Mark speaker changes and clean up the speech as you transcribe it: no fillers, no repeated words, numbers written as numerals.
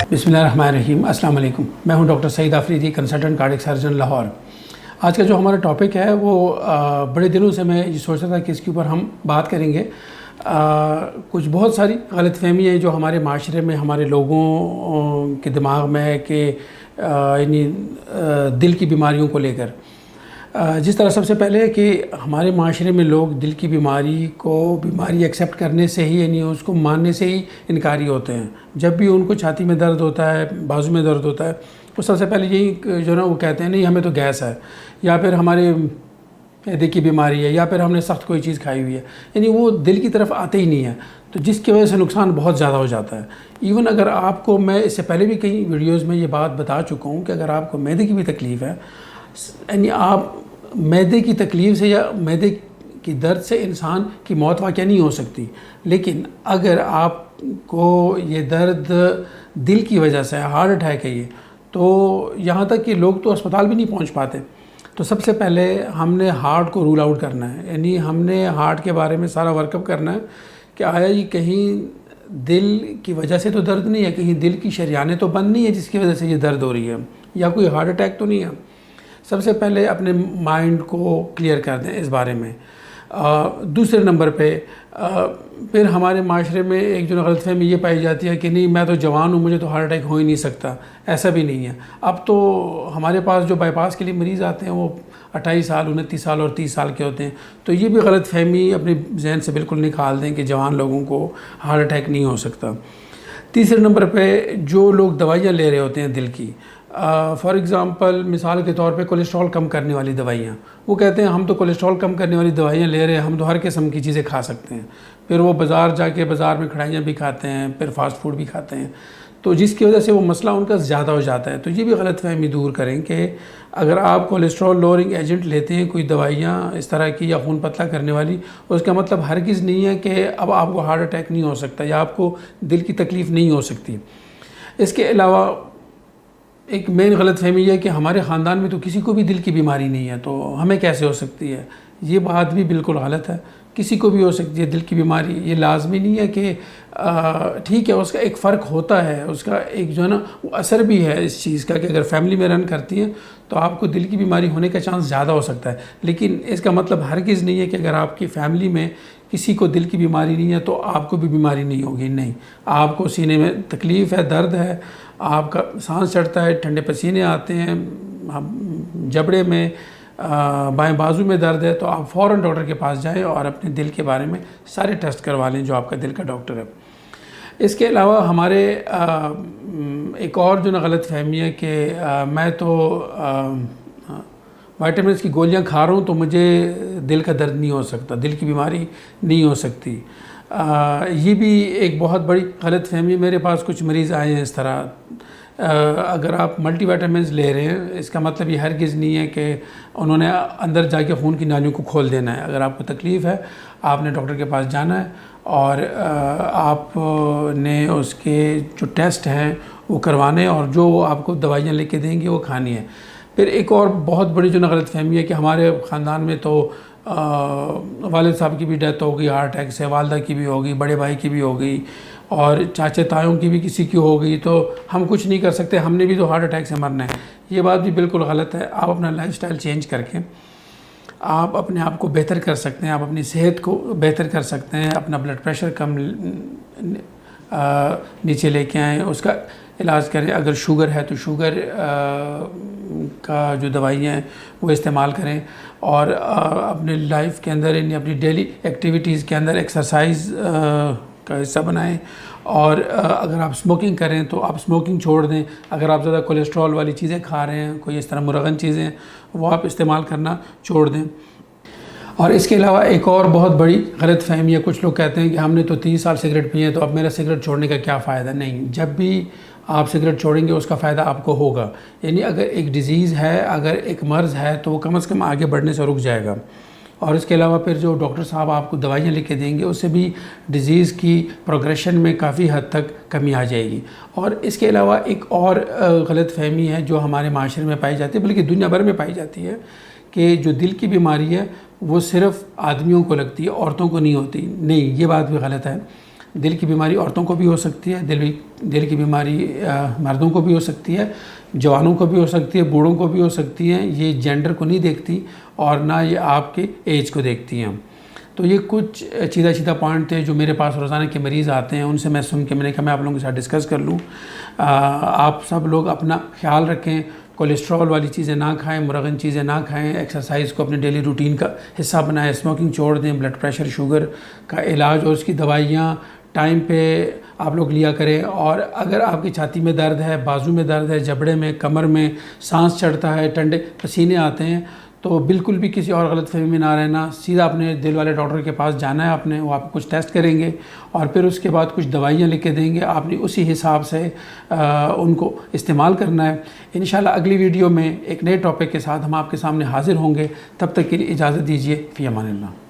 Speaker 1: بسم اللہ الرحمن الرحیم. السلام علیکم. میں ہوں doctor Saeed Afridi, consultant cardiac surgeon Lahore. آج کا جو ہمارا ٹاپک ہے وہ بڑے دنوں سے میں یہ سوچ رہا تھا کہ اس کے اوپر ہم بات کریں گے. کچھ بہت ساری غلط فہمی ہیں جو ہمارے معاشرے میں, ہمارے لوگوں کے دماغ میں ہے کہ یعنی دل کی بیماریوں کو لے کر. جس طرح سب سے پہلے کہ ہمارے معاشرے میں لوگ دل کی بیماری ایکسیپٹ کرنے سے ہی, یعنی اس کو ماننے سے ہی انکاری ہوتے ہیں. جب بھی ان کو چھاتی میں درد ہوتا ہے, بازو میں درد ہوتا ہے, تو سب سے پہلے یہی جو نا وہ کہتے ہیں نہیں ہمیں تو گیس ہے, یا پھر ہمارے معدے کی بیماری ہے, یا پھر ہم نے سخت کوئی چیز کھائی ہوئی ہے. یعنی وہ دل کی طرف آتے ہی نہیں ہے, تو جس کی وجہ سے نقصان بہت زیادہ ہو جاتا ہے. ایون اگر آپ کو, میں اس سے پہلے بھی کئی ویڈیوز میں یہ بات بتا چکا ہوں کہ اگر آپ کو معدے کی بھی تکلیف ہے, یعنی آپ معدے کی تکلیف سے یا معدے کی درد سے انسان کی موت واقع نہیں ہو سکتی, لیکن اگر آپ کو یہ درد دل کی وجہ سے, ہارٹ اٹیک ہے یہ, تو یہاں تک کہ لوگ تو اسپتال بھی نہیں پہنچ پاتے. تو سب سے پہلے ہم نے ہارٹ کو رول آؤٹ کرنا ہے, یعنی ہم نے ہارٹ کے بارے میں سارا ورک اپ کرنا ہے کہ آیا یہ کہیں دل کی وجہ سے تو درد نہیں ہے, کہیں دل کی شریانیں تو بند نہیں ہے جس کی وجہ سے یہ درد ہو رہی ہے, یا کوئی ہارٹ اٹیک تو نہیں ہے. سب سے پہلے اپنے مائنڈ کو کلیئر کر دیں اس بارے میں. دوسرے نمبر پہ پھر ہمارے معاشرے میں ایک جو غلط فہمی یہ پائی جاتی ہے کہ نہیں میں تو جوان ہوں, مجھے تو ہارٹ اٹیک ہو ہی نہیں سکتا. ایسا بھی نہیں ہے. اب تو ہمارے پاس جو بائی پاس کے لیے مریض آتے ہیں وہ 28 سال, 29 سال اور 30 سال کے ہوتے ہیں. تو یہ بھی غلط فہمی اپنے ذہن سے بالکل نکال دیں کہ جوان لوگوں کو ہارٹ اٹیک نہیں ہو سکتا. تیسرے نمبر پہ جو لوگ دوائیاں لے رہے ہوتے ہیں دل کی, فار ایگزامپل مثال کے طور پہ کولیسٹرول کم کرنے والی دوائیاں, وہ کہتے ہیں ہم تو کولیسٹرول کم کرنے والی دوائیاں لے رہے ہیں, ہم تو ہر قسم کی چیزیں کھا سکتے ہیں. پھر وہ بازار جا کے بازار میں کھڑائیاں بھی کھاتے ہیں, پھر فاسٹ فوڈ بھی کھاتے ہیں, تو جس کی وجہ سے وہ مسئلہ ان کا زیادہ ہو جاتا ہے. تو یہ بھی غلط فہمی دور کریں کہ اگر آپ کولیسٹرول لوورنگ ایجنٹ لیتے ہیں, کوئی دوائیاں اس طرح کی یا خون پتلا کرنے والی, اس کا مطلب ہرگز نہیں ہے کہ اب آپ کو ہارٹ اٹیک نہیں ہو سکتا یا آپ کو دل کی تکلیف نہیں ہو سکتی. اس کے علاوہ ایک مین غلط فہمی یہ ہے کہ ہمارے خاندان میں تو کسی کو بھی دل کی بیماری نہیں ہے, تو ہمیں کیسے ہو سکتی ہے. یہ بات بھی بالکل غلط ہے. کسی کو بھی ہو سکتی ہے دل کی بیماری. یہ لازمی نہیں ہے کہ ٹھیک ہے, اس کا ایک فرق ہوتا ہے, اس کا ایک جو ہے نا وہ اثر بھی ہے اس چیز کا کہ اگر فیملی میں رن کرتی ہیں تو آپ کو دل کی بیماری ہونے کا چانس زیادہ ہو سکتا ہے. لیکن اس کا مطلب ہرگز نہیں ہے کہ اگر آپ کی فیملی میں کسی کو دل کی بیماری نہیں ہے تو آپ کو بھی بیماری نہیں ہوگی. نہیں, آپ کو سینے میں تکلیف ہے, درد ہے, آپ کا سانس چڑھتا ہے, ٹھنڈے پسینے آتے ہیں, جبڑے میں, بائیں بازو میں درد ہے, تو آپ فوراً ڈاکٹر کے پاس جائیں اور اپنے دل کے بارے میں سارے ٹیسٹ کروا لیں جو آپ کا دل کا ڈاکٹر ہے. اس کے علاوہ ہمارے ایک اور جو نا غلط فہمی ہے کہ میں تو وائٹامنس کی گولیاں کھا رہا ہوں تو مجھے دل کا درد نہیں ہو سکتا, دل کی بیماری نہیں ہو سکتی. یہ بھی ایک بہت بڑی غلط فہمی. میرے پاس کچھ مریض آئے ہیں اس طرح. اگر آپ ملٹی وائٹامنز لے رہے ہیں, اس کا مطلب یہ ہرگز نہیں ہے کہ انہوں نے اندر جا کے خون کی نالیوں کو کھول دینا ہے. اگر آپ کو تکلیف ہے آپ نے ڈاکٹر کے پاس جانا ہے اور آپ نے اس کے جو ٹیسٹ ہیں وہ کروانے, اور جو آپ کو دوائیاں لے کے دیں گے وہ کھانی ہے. پھر ایک اور بہت بڑی جو نا غلط فہمی ہے کہ ہمارے خاندان میں تو والد صاحب کی بھی ڈیتھ ہو گئی ہارٹ اٹیک سے, والدہ کی بھی ہو گئی, بڑے بھائی کی بھی ہو گئی, اور چاچے تایوں کی بھی کسی کی ہو گئی, تو ہم کچھ نہیں کر سکتے, ہم نے بھی تو ہارٹ اٹیک سے مرنا ہے. یہ بات بھی بالکل غلط ہے. آپ اپنا لائف سٹائل چینج کر کے آپ اپنے آپ کو بہتر کر سکتے ہیں, آپ اپنی صحت کو بہتر کر سکتے ہیں, اپنا بلڈ پریشر کم نیچے لے کے آئیں, اس کا علاج کریں. اگر شوگر ہے تو شوگر کا جو دوائیاں ہیں وہ استعمال کریں, اور اپنے لائف کے اندر یعنی اپنی ڈیلی ایکٹیویٹیز کے اندر ایکسرسائز کا حصہ بنائیں. اور اگر آپ اسموکنگ کریں تو آپ اسموکنگ چھوڑ دیں. اگر آپ زیادہ کولیسٹرول والی چیزیں کھا رہے ہیں, کوئی اس طرح مرغن چیزیں, وہ آپ استعمال کرنا چھوڑ دیں. اور اس کے علاوہ ایک اور بہت بڑی غلط فہمی ہے, کچھ لوگ کہتے ہیں کہ ہم نے تو 30 سال سگریٹ پیے ہیں تو اب میرا سگریٹ چھوڑنے کا کیا فائدہ. نہیں, جب بھی آپ سگریٹ چھوڑیں گے اس کا فائدہ آپ کو ہوگا. یعنی اگر ایک ڈیزیز ہے, اگر ایک مرض ہے, تو وہ کم از کم آگے بڑھنے سے رک جائے گا. اور اس کے علاوہ پھر جو ڈاکٹر صاحب آپ کو دوائیاں لکھ کے دیں گے اس سے بھی ڈیزیز کی پروگریشن میں کافی حد تک کمی آ جائے گی. اور اس کے علاوہ ایک اور غلط فہمی ہے جو ہمارے معاشرے میں پائی جاتی ہے, بلکہ دنیا بھر میں پائی جاتی ہے, کہ جو دل کی بیماری ہے وہ صرف آدمیوں کو لگتی ہے, عورتوں کو نہیں ہوتی. نہیں, یہ بات بھی غلط ہے. دل کی بیماری عورتوں کو بھی ہو سکتی ہے، دل کی بیماری مردوں کو بھی ہو سکتی ہے، جوانوں کو بھی ہو سکتی ہے، بوڑھوں کو بھی ہو سکتی ہیں. یہ جینڈر کو نہیں دیکھتی اور نہ یہ آپ کے ایج کو دیکھتی ہیں. تو یہ کچھ چیدہ پوائنٹ تھے جو میرے پاس روزانہ کے مریض آتے ہیں، ان سے میں سن کے میں نے کہا میں آپ لوگوں کے ساتھ ڈسکس کر لوں. آپ سب لوگ اپنا خیال رکھیں، کولیسٹرول والی چیزیں نہ کھائیں، مرغن چیزیں نہ کھائیں، ایکسرسائز کو اپنے ڈیلی روٹین کا حصہ بنائیں، اسموکنگ چھوڑ دیں، بلڈ پریشر شوگر کا علاج اور اس کی دوائیاں ٹائم پہ آپ لوگ لیا کریں. اور اگر آپ کی چھاتی میں درد ہے، بازو میں درد ہے، جبڑے میں، کمر میں سانس چڑھتا ہے، ٹھنڈے پسینے آتے ہیں، تو بالکل بھی کسی اور غلط فہمی میں نہ رہنا، سیدھا اپنے دل والے ڈاکٹر کے پاس جانا ہے. وہ آپ کو کچھ ٹیسٹ کریں گے اور پھر اس کے بعد کچھ دوائیاں لکھ کے دیں گے، آپ نے اسی حساب سے ان کو استعمال کرنا ہے. انشاءاللہ اگلی ویڈیو میں ایک نئے ٹاپک کے ساتھ ہم آپ کے سامنے حاضر ہوں گے. تب تک کے لیے اجازت دیجیے. فی امان اللہ.